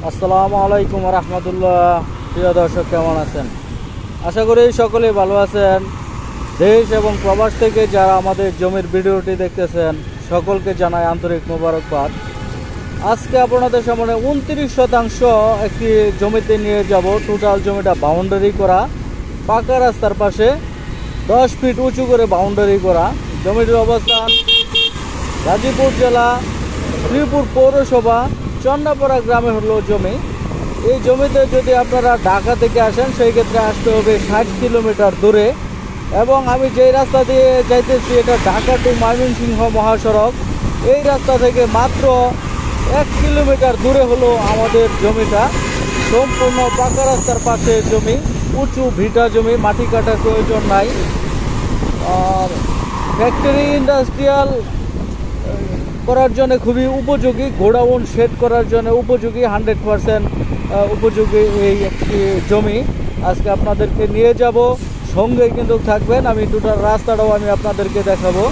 আসসালামু আলাইকুম রহমতুল্লাহ। প্রিয় দর্শক, কেমন আছেন? আশা করি সকলেই ভালো আছেন। দেশ এবং প্রবাস থেকে যারা আমাদের জমির ভিডিওটি দেখতেছেন সকলকে জানাই আন্তরিক মোবারকবাদ। আজকে আপনাদের সামনে 29% একটি জমিতে নিয়ে যাব। টোটাল জমিটা বাউন্ডারি করা, পাকা রাস্তার পাশে 10 ফিট উঁচু করে বাউন্ডারি করা। জমিটির অবস্থান গাজীপুর জেলা, শ্রীপুর পৌরসভা, চন্নাপাড়া গ্রামে হলো জমি। এই জমিতে যদি আপনারা ঢাকা থেকে আসেন সেই ক্ষেত্রে আসতে হবে 60 কিলোমিটার দূরে। এবং আমি যেই রাস্তা দিয়ে যাইতেছি এটা ঢাকা টু ময়মনসিংহ মহাসড়ক। এই রাস্তা থেকে মাত্র 1 কিলোমিটার দূরে হলো আমাদের জমিটা। সম্পূর্ণ পাকা রাস্তার পাশে জমি, উঁচু ভিটা জমি, মাটি কাটার প্রয়োজন নাই। আর ফ্যাক্টরি ইন্ডাস্ট্রিয়াল করার জন্য খুবই উপযোগী, গোডাউন শেড করার জন্য উপযোগী, 100% উপযোগী এই একটি জমি। আজকে আপনাদেরকে নিয়ে যাব, সঙ্গে কিন্তু থাকবেন। আমি টোটাল রাস্তাটাও আমি আপনাদেরকে দেখাবো।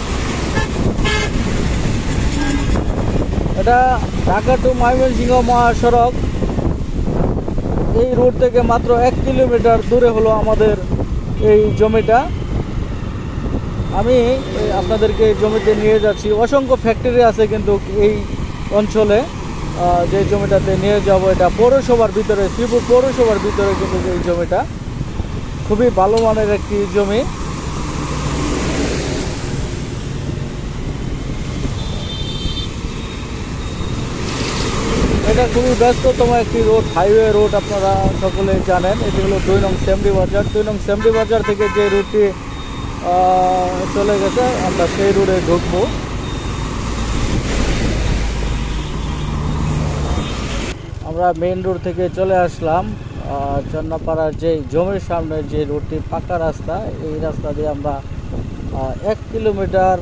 এটা ঢাকা টু ময়মনসিংহ মহাসড়ক। এই রোড থেকে মাত্র 1 কিলোমিটার দূরে হলো আমাদের এই জমিটা। আমি আপনাদেরকে জমিতে নিয়ে যাচ্ছি। অসংখ্য ফ্যাক্টরি আছে কিন্তু এই অঞ্চলে। যে জমিটাতে নিয়ে যাব এটা পৌরসভার ভিতরে, শ্রীপুর পৌরসভার ভিতরে কিন্তু এই জমিটা খুবই ভালো মানের একটি জমি। এটা খুবই ব্যস্ততম একটি রোড, হাইওয়ে রোড, আপনারা সকলে জানেন। এটি হলো 2 নং সেমডি বাজার। 2 নং সেমডি বাজার থেকে যে রুটটি চলে গেছে আমরা সেই রোডে ঢুকবো। আমরা মেইন রোড থেকে চলে আসলাম। চন্নাপাড়ার যে জমির সামনে যে রোডটি পাকা রাস্তা, এই রাস্তা দিয়ে আমরা 1 কিলোমিটার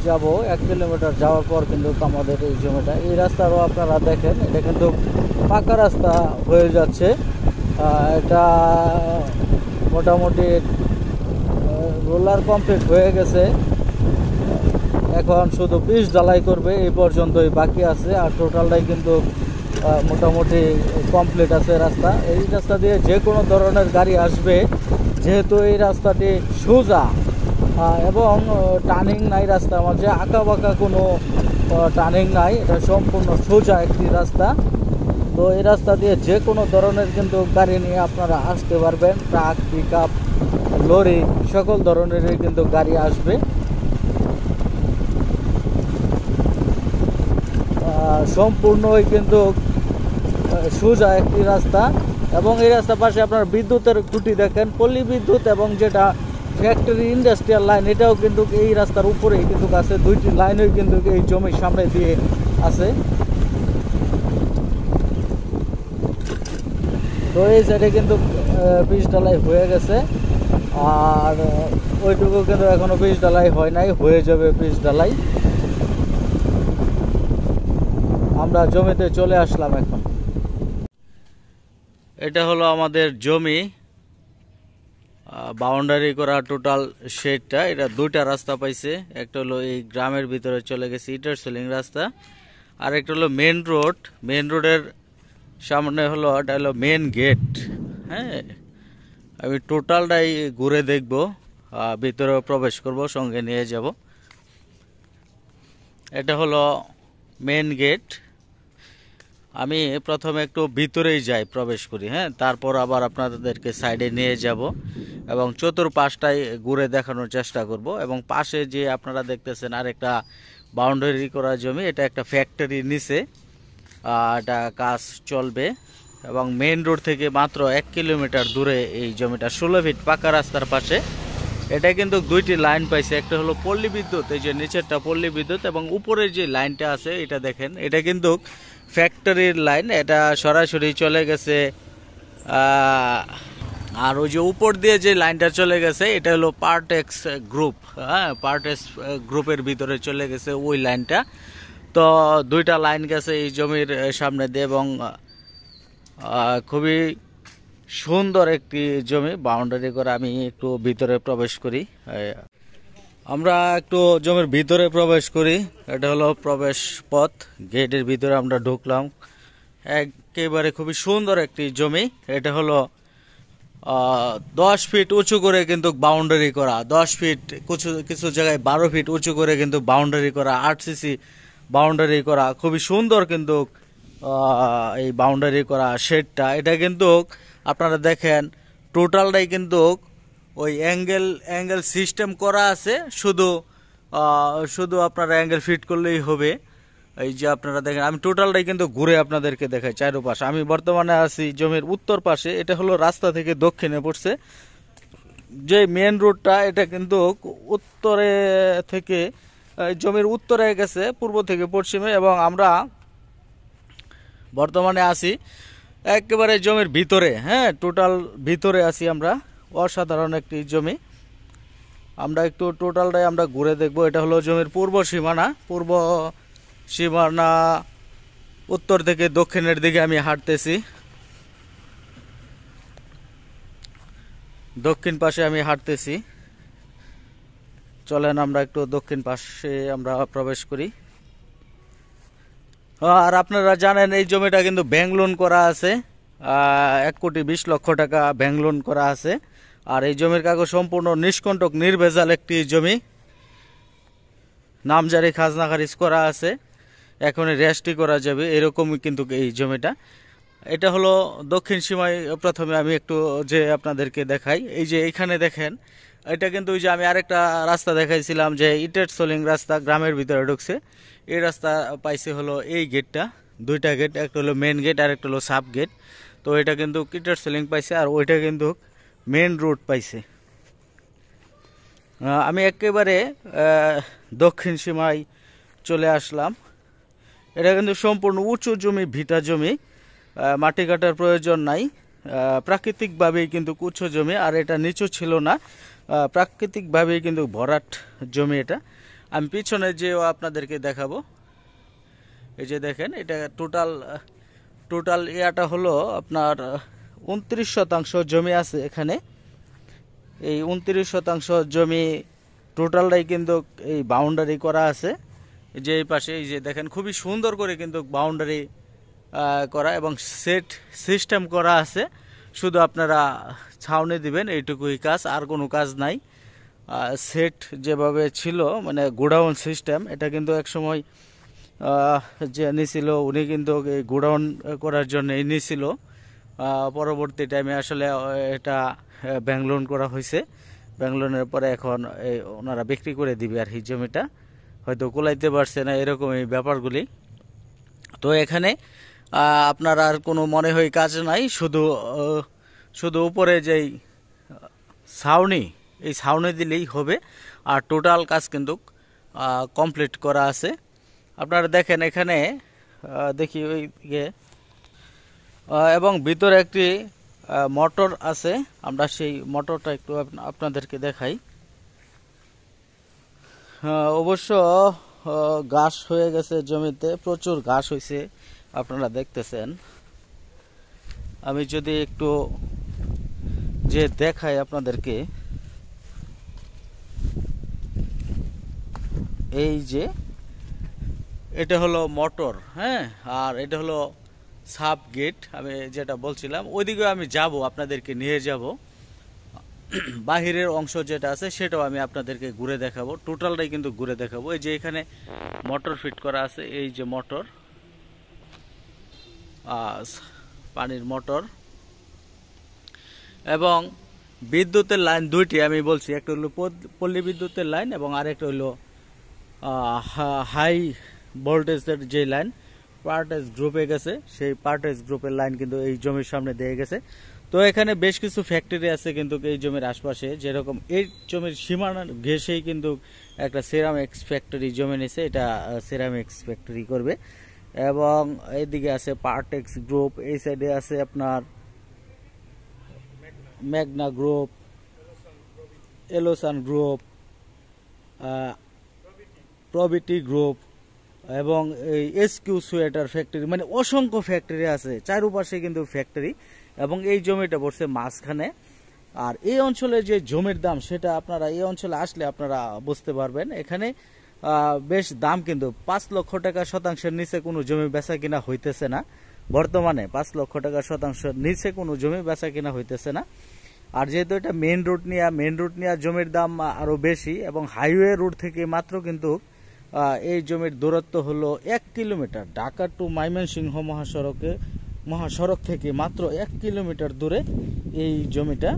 যাব। 1 কিলোমিটার যাওয়ার পর কিন্তু আমাদের এই জমিটা, এই রাস্তারও আপনারা দেখেন এটা কিন্তু পাকা রাস্তা হয়ে যাচ্ছে। এটা মোটামুটি রোলার কমপ্লিট হয়ে গেছে, এখন শুধু পিচ ঢালাই করবে, এই পর্যন্তই বাকি আছে। আর টোটালটাই কিন্তু মোটামুটি কমপ্লিট আছে রাস্তা। এই রাস্তা দিয়ে যে কোনো ধরনের গাড়ি আসবে, যেহেতু এই রাস্তাটি সোজা এবং টার্নিং নাই। রাস্তার মাঝে আঁকা বাঁকা কোনো টার্নিং নাই, এটা সম্পূর্ণ সোজা একটি রাস্তা। তো এই রাস্তা দিয়ে যে কোনো ধরনের কিন্তু গাড়ি নিয়ে আপনারা আসতে পারবেন। ট্রাক, পিক আপ, লরি, সকল ধরনেরই কিন্তু গাড়ি আসবে। সম্পূর্ণই কিন্তু সোজা একটি রাস্তা। এবং এই রাস্তার পাশে আপনার বিদ্যুতের খুঁটি দেখেন, পল্লী বিদ্যুৎ এবং যেটা ফ্যাক্টরি ইন্ডাস্ট্রিয়াল লাইন, এটাও কিন্তু এই রাস্তার উপরেই কিন্তু আছে। 2টি লাইনই কিন্তু এই জমির সামনে দিয়ে আছে। তো এই সাইডে কিন্তু পিচ ঢালাই হয়ে গেছে, আর ওইটুকু কিন্তু এখনো পিচ ঢালাই হয় নাই, হয়ে যাবে পিচ ঢালাই। আমরা জমিতে চলে আসলাম এখন। এটা হলো আমাদের জমি, বাউন্ডারি করা টোটাল শেডটা। এটা 2টা রাস্তা পাইছে, একটা হলো এই গ্রামের ভিতরে চলে গেছে ইটার সেলিং রাস্তা, আর একটা হলো মেন রোড। মেন রোডের সামনে হলো এটা হলো মেন গেট। হ্যাঁ, আমি টোটালটাই ঘুরে দেখব, ভিতরে প্রবেশ করব, সঙ্গে নিয়ে যাব। এটা হলো মেন গেট। আমি প্রথমে একটু ভিতরেই যাই, প্রবেশ করি, হ্যাঁ, তারপর আবার আপনাদেরকে সাইডে নিয়ে যাব এবং চতুর্পাশটাই ঘুরে দেখানোর চেষ্টা করব। এবং পাশে যে আপনারা দেখতেছেন আরেকটা বাউন্ডারি করা জমি, এটা একটা ফ্যাক্টরি নিচে, এটা কাজ চলবে। এবং মেইন রোড থেকে মাত্র 1 কিলোমিটার দূরে এই জমিটা, 16 ফিট পাকা রাস্তার পাশে। এটা কিন্তু 2টি লাইন পাইছে, একটা হলো পল্লী বিদ্যুৎ, এই যে নিচেরটা পল্লী বিদ্যুৎ, এবং উপরের যে লাইনটা আছে এটা দেখেন, এটা কিন্তু ফ্যাক্টরির লাইন। এটা সরাসরি চলে গেছে। আর ওই যে উপর দিয়ে যে লাইনটা চলে গেছে এটা হলো পার্টেক্স গ্রুপ। হ্যাঁ, পার্টেক্স গ্রুপের ভিতরে চলে গেছে ওই লাইনটা। তো 2টা লাইন গেছে এই জমির সামনে দিয়ে, এবং খুবই সুন্দর একটি জমি বাউন্ডারি করে। আমি একটু ভিতরে প্রবেশ করি, আমরা একটু জমির ভিতরে প্রবেশ করি। এটা হলো প্রবেশ পথ, গেটের ভিতরে আমরা ঢুকলাম। একেবারে খুবই সুন্দর একটি জমি। এটা হলো 10 ফিট উঁচু করে কিন্তু বাউন্ডারি করা, 10 ফিট কিছু কিছু জায়গায় 12 ফিট উঁচু করে কিন্তু বাউন্ডারি করা, 8 সিসি বাউন্ডারি করা, খুবই সুন্দর কিন্তু এই বাউন্ডারি করা শেডটা। এটা কিন্তু আপনারা দেখেন টোটালটাই কিন্তু ওই অ্যাঙ্গেল সিস্টেম করা আছে, শুধু শুধু আপনারা অ্যাঙ্গেল ফিট করলেই হবে। এই যে আপনারা দেখেন, আমি টোটালটাই কিন্তু ঘুরে আপনাদেরকে দেখাই চারপাশে। আমি বর্তমানে আছি জমির উত্তর পাশে, এটা হলো রাস্তা থেকে দক্ষিণে পড়ছে যে মেন রোডটা, এটা কিন্তু উত্তরে থেকে জমির উত্তরে গেছে পূর্ব থেকে পশ্চিমে, এবং আমরা বর্তমানে আছি একেবারে জমির ভিতরে। হ্যাঁ, টোটাল ভিতরে আছি আমরা। অসাধারণ একটি জমি। আমরা একটু টোটালটাই আমরা ঘুরে দেখব। এটা হলো জমির পূর্ব সীমানা উত্তর থেকে দক্ষিণের দিকে আমি হাঁটতেছি, দক্ষিণ পাশে আমি হাঁটতেছি। চলেন আমরা একটু দক্ষিণ পাশে আমরা প্রবেশ করি। আর আপনারা জানেন এই জমিটা কিন্তু ব্যাংক লোন করা আছে, 1,20,00,000 টাকা ব্যাংক লোন করা আছে। আর এই জমির কাগজ সম্পূর্ণ নিষ্কণ্টক নির্ভেজাল একটি জমি, নামজারি খাজনা খারিজ করা আছে, এখন রেজিস্ট্রি করা যাবে এরকমই কিন্তু এই জমিটা। এটা হলো দক্ষিণ সীমায়। প্রথমে আমি একটু যে আপনাদেরকে দেখাই, এই যে এইখানে দেখেন, এটা কিন্তু ওই যে আমি আরেকটা রাস্তা দেখাইছিলাম যে ইটের সোলিং রাস্তা গ্রামের ভিতরে ঢুকছে, এই রাস্তা পাইছে হলো এই গেটটা, দুইটা গেট, একটা হলো মেন গেট আর একটা হলো সাব গেট। তো এটা কিন্তু ইটের সোলিং পাইছে, আর ওইটা কিন্তু মেন রোড পাইছে। আমি একেবারে দক্ষিণ সীমায় চলে আসলাম। এটা কিন্তু সম্পূর্ণ উঁচু জমি, ভিটা জমি, মাটি কাটার প্রয়োজন নাই, প্রাকৃতিকভাবেই কিন্তু উঁচু জমি। আর এটা নিচু ছিল না, প্রাকৃতিকভাবেই কিন্তু ভরাট জমি এটা। আমি পিছনে যে আপনাদেরকে দেখাবো, এই যে দেখেন, এটা টোটাল ইয়াটা হলো আপনার 29% জমি আছে এখানে। এই 29% জমি টোটালটাই কিন্তু এই বাউন্ডারি করা আছে। যে এই পাশে এই যে দেখেন, খুবই সুন্দর করে কিন্তু বাউন্ডারি করা এবং সেট সিস্টেম করা আছে। শুধু আপনারা ছাউনি দিবেন, এইটুকুই কাজ, আর কোনো কাজ নাই। সেট যেভাবে ছিল মানে গোডাউন সিস্টেম, এটা কিন্তু একসময় যে নিছিল উনি কিন্তু এই গোডাউন করার জন্য নিছিল। পরবর্তী টাইমে আসলে এটা ব্যাংক লোন করা হয়েছে, ব্যাংক লোনের পরে এখন ওনারা বিক্রি করে দিবে আর এই জমিটা, হয়তো কোলাইতে পারছে না, এরকম এই ব্যাপারগুলি। তো এখানে আপনার আর কোনো মনে হয় কাজ নাই, শুধু উপরে যেই ছাউনি, এই ছাউনি দিলেই হবে। আর টোটাল কাজ কিন্তু কমপ্লিট করা আছে। আপনারা দেখেন এখানে, দেখি ওই এবং ভিতরে একটি মোটর আছে, আমরা সেই মোটরটা একটু আপনাদেরকে দেখাই। অবশ্য ঘাস হয়ে গেছে জমিতে, প্রচুর ঘাস হয়েছে, আপনারা দেখতেছেন। আমি যদি একটু যে দেখাই আপনাদেরকে, এই যে এটা হলো মোটর, হ্যাঁ, আর এটা হলো সাব গেট। আমি যেটা বলছিলাম, ওইদিকে আমি যাব, আপনাদেরকে নিয়ে যাব। বাহিরের অংশ যেটা আছে সেটাও আমি আপনাদেরকে ঘুরে দেখাবো, টোটালটাই কিন্তু ঘুরে দেখাবো। এই যে এখানে মোটর ফিট করা আছে, এই যে মোটর, পানির মোটর, এবং বিদ্যুতের লাইন দুইটি আমি বলছি, একটা হলো পল্লী বিদ্যুতের লাইন এবং আরেকটা হলো হাই ভোল্টেজের যে লাইন পার্টেজ গ্রুপে গেছে, সেই পার্টেজ গ্রুপের লাইন কিন্তু এই জমির সামনে দিয়ে গেছে। তো এখানে বেশ কিছু ফ্যাক্টরি আছে কিন্তু এই জমির আশপাশে, যেরকম এই জমির সীমানা ঘেঁষেই কিন্তু একটা সিরামিক্স ফ্যাক্টরি জমি নিছে, এটা সিরামিক্স ফ্যাক্টরি করবে। এবং এইদিকে আছে পার্টেক্স গ্রুপ, এই সাইডে আছে আপনার ম্যাগনা গ্রুপ, এলোসান গ্রুপ, প্রবিটি গ্রুপ, এবং এই এসকিউ সোয়েটার ফ্যাক্টরি, মানে অসংখ্য ফ্যাক্টরি আছে চারপাশে কিন্তু ফ্যাক্টরি। এবং এই জমিটা পড়ছে মাঝখানে। আর এই অঞ্চলে যে জমির দাম, সেটা আপনারা এই অঞ্চলে আসলে আপনারা বুঝতে পারবেন। এখানে বেশ দাম, কিন্তু 5 লক্ষ টাকা শতাংশের নিচে কোনো জমি বেচা কিনা হইতেছে না। বর্তমানে 5 লক্ষ টাকা শতাংশ নিচে কোনো জমি বেচা কিনা হইতেছে না। আর যেহেতু এটা মেন রুট নিয়ে জমির দাম আরো বেশি, এবং হাইওয়ে রুট থেকে মাত্র কিন্তু এই জমির দূরত্ব হলো 1 কিলোমিটার। ঢাকা টু ময়মনসিংহ মহাসড়ক থেকে মাত্র 1 কিলোমিটার দূরে এই জমিটা।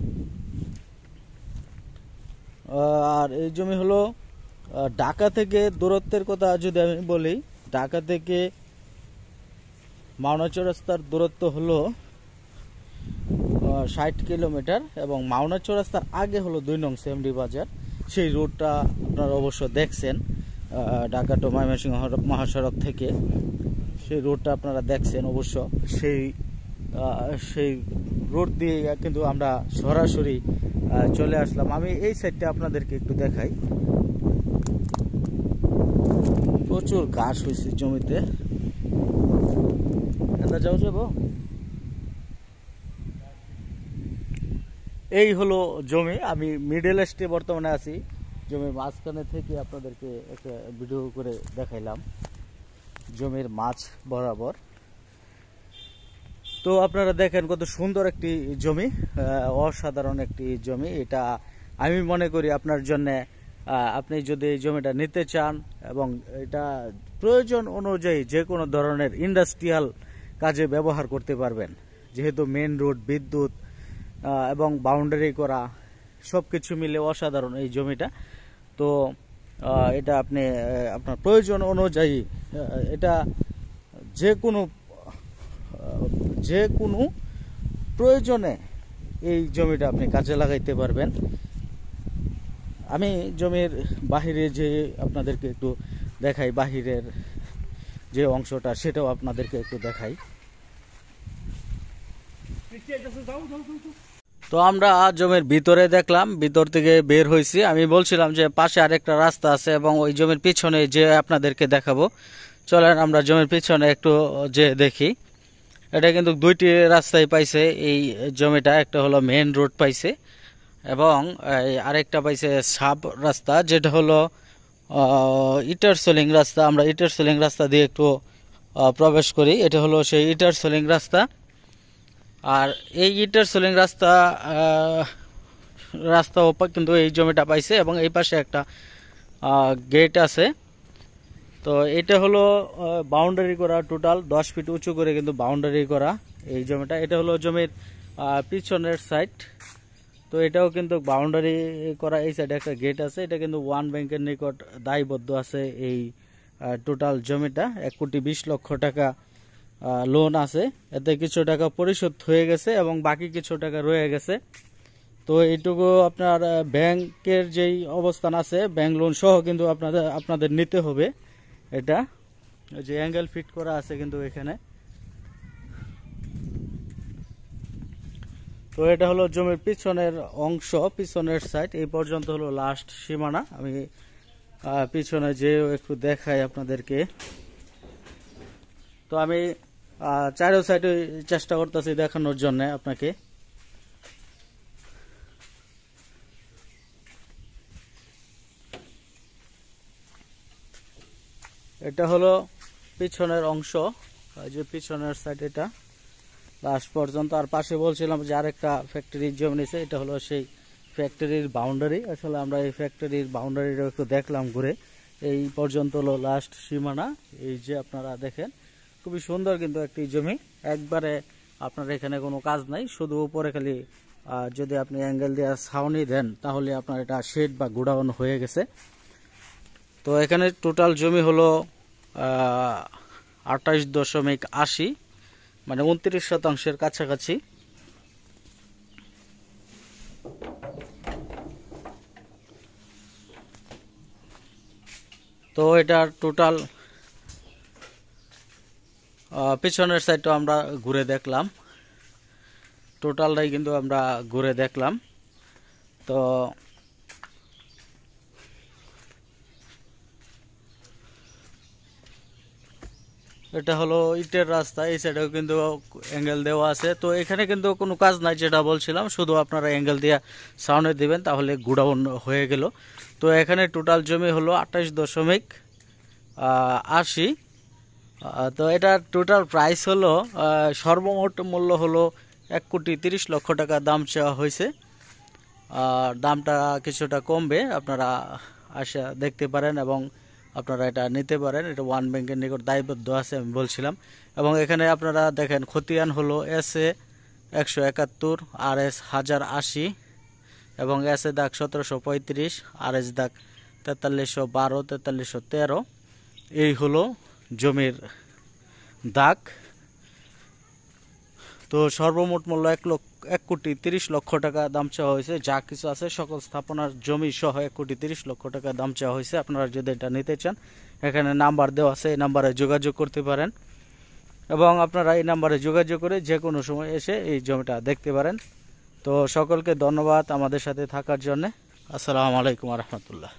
আর এই জমি হলো ঢাকা থেকে দূরত্বের কথা যদি আমি বলি, ঢাকা থেকে মাওনা চৌরাস্তার দূরত্ব হলো 60 কিলোমিটার, এবং মাওনা চৌরাস্তার আগে হলো 2 নং সেমডি বাজার। সেই রুটটা আপনারা অবশ্য দেখছেন, ঢাকা টু ময়মনসিংহ মহাসড়ক থেকে সেই রুটটা আপনারা দেখছেন অবশ্য। সেই রোড দিয়ে কিন্তু আমরা সরাসরি চলে আসলাম। আমি এই সাইডটা আপনাদেরকে একটু দেখাই। প্রচুর ঘাস হয়েছে জমিতে। যাবো এই হলো জমি। আমি মিডল ইস্টে বর্তমানে আছি, জমির মাঝখানে থেকে আপনাদেরকে একটা ভিডিও করে দেখাইলাম জমির মাছ বরাবর। তো আপনারা দেখেন কত সুন্দর একটি জমি, অসাধারণ একটি জমি। এটা আমি মনে করি আপনার জন্য, আপনি যদি এই জমিটা নিতে চান এবং এটা প্রয়োজন অনুযায়ী যে কোনো ধরনের ইন্ডাস্ট্রিয়াল কাজে ব্যবহার করতে পারবেন, যেহেতু মেন রোড, বিদ্যুৎ এবং বাউন্ডারি করা সবকিছু মিলে অসাধারণ এই জমিটা। তো এটা আপনি আপনার প্রয়োজন অনুযায়ী এটা যে কোনো প্রয়োজনে এই জমিটা আপনি কাজে লাগাইতে পারবেন। আমি জমির বাহিরে যে আপনাদেরকে একটু দেখাই, বাহিরের যে অংশটা সেটাও আপনাদেরকে একটু দেখাই। তো আমরা জমির ভিতরে দেখলাম, ভিতর থেকে বের হয়েছি। আমি বলছিলাম যে পাশে আরেকটা রাস্তা আছে এবং ওই জমির পিছনে যে আপনাদেরকে দেখাবো। চলেন আমরা জমির পিছনে একটু যে দেখি। এটা কিন্তু 2টি রাস্তায় পাইছে এই জমিটা, একটা হলো মেন রোড পাইছে এবং আরেকটা পাইছে সাব রাস্তা, যেটা হলো ইটার সোলিং রাস্তা। আমরা ইটার সোলিং রাস্তা দিয়ে একটু প্রবেশ করি। এটা হলো সেই ইটার সোলিং রাস্তা। আর এই ইটার সোলিং রাস্তা কিন্তু এই জমিটা পাইছে, এবং এই পাশে একটা গেট আছে। তো এটা হলো বাউন্ডারি করা, টোটাল 10 ফিট উঁচু করে কিন্তু বাউন্ডারি করা এই জমিটা। এটা হলো জমির পিছনের সাইড। তো এটাও কিন্তু বাউন্ডারি করা। এই সাইডে একটা গেট আছে। এটা কিন্তু ওয়ান ব্যাংকের নিকট দায়বদ্ধ আছে এই টোটাল জমিটা। 1,20,00,000 টাকা লোন আছে, এতে কিছু টাকা পরিশোধ হয়ে গেছে এবং বাকি কিছু টাকা রয়ে গেছে। তো এইটুকু আপনার ব্যাংকের যেই অবস্থান আছে, ব্যাংক লোন সহ কিন্তু আপনাদের নিতে হবে। এটা যে অ্যাঙ্গেল ফিট করা আছে কিন্তু এখানে। তো এটা হলো জমির পিছনের অংশ, পিছনের সাইড। এই পর্যন্ত হলো লাস্ট সীমানা। আমি পিছনে যে একটু দেখাই আপনাদেরকে। তো আমি চারো সাইডে চেষ্টা করতেছি দেখানোর জন্য আপনাকে। এটা হলো পিছনের অংশ, যে পিছনের সাইড এটা লাস্ট পর্যন্ত। আর পাশে বলছিলাম যে আরেকটা ফ্যাক্টরির জমি নিছে, এটা হলো সেই ফ্যাক্টরির বাউন্ডারি। আসলে আমরা এই ফ্যাক্টরির বাউন্ডারিটা একটু দেখলাম ঘুরে। এই পর্যন্ত হলো লাস্ট সীমানা। এই যে আপনারা দেখেন, খুবই সুন্দর কিন্তু একটি জমি। একবারে আপনার এখানে কোনো কাজ নাই, শুধু উপরে খালি যদি আপনি অ্যাঙ্গেল দিয়ে ছাউনি দেন তাহলে আপনার এটা শেড বা গোডাউন হয়ে গেছে। তো এখানে টোটাল জমি হলো 28.80, মানে 29% কাছাকাছি। তো এটা টোটাল পিছনের সাইডটা আমরা ঘুরে দেখলাম, টোটালটাই কিন্তু আমরা ঘুরে দেখলাম। তো এটা হলো ইটের রাস্তা, এই সাইডেও কিন্তু অ্যাঙ্গেল দেওয়া আছে। তো এখানে কিন্তু কোনো কাজ নাই, যেটা বলছিলাম, শুধু আপনারা অ্যাঙ্গেল দিয়ে সাউন্ডে দিবেন তাহলে গোডাউন হয়ে গেল। তো এখানে টোটাল জমি হলো 28.80। তো এটা টোটাল প্রাইস হলো সর্বমোট মূল্য হলো 1,30,00,000 টাকা দাম চাওয়া হয়েছে। আর দামটা কিছুটা কমবে, আপনারা আসা দেখতে পারেন এবং আপনারা এটা নিতে পারেন। এটা ওয়ান ব্যাংকের নিকট দায়বদ্ধ আছে আমি বলছিলাম। এবং এখানে আপনারা দেখেন খতিয়ান হলো SA 171, RS 1080 এবং SA দাগ 1735, RS দাগ 4312, 4313। এই হলো জমির দাগ। তো সর্বমোট মূল্য 1,30,00,000 টাকা দাম চাওয়া হয়েছে। যা কিছু আছে সকল স্থাপনার জমি সহ 1,30,00,000 টাকা দাম চাওয়া হয়েছে। আপনারা যদি এটা নিতে চান, এখানে নাম্বার দেওয়া আছে, এই নাম্বারে যোগাযোগ করতে পারেন এবং আপনারা এই নাম্বারে যোগাযোগ করে যে কোনো সময় এসে এই জমিটা দেখতে পারেন। তো সকলকে ধন্যবাদ আমাদের সাথে থাকার জন্য। আসসালামু আলাইকুম রহমতুল্লাহ।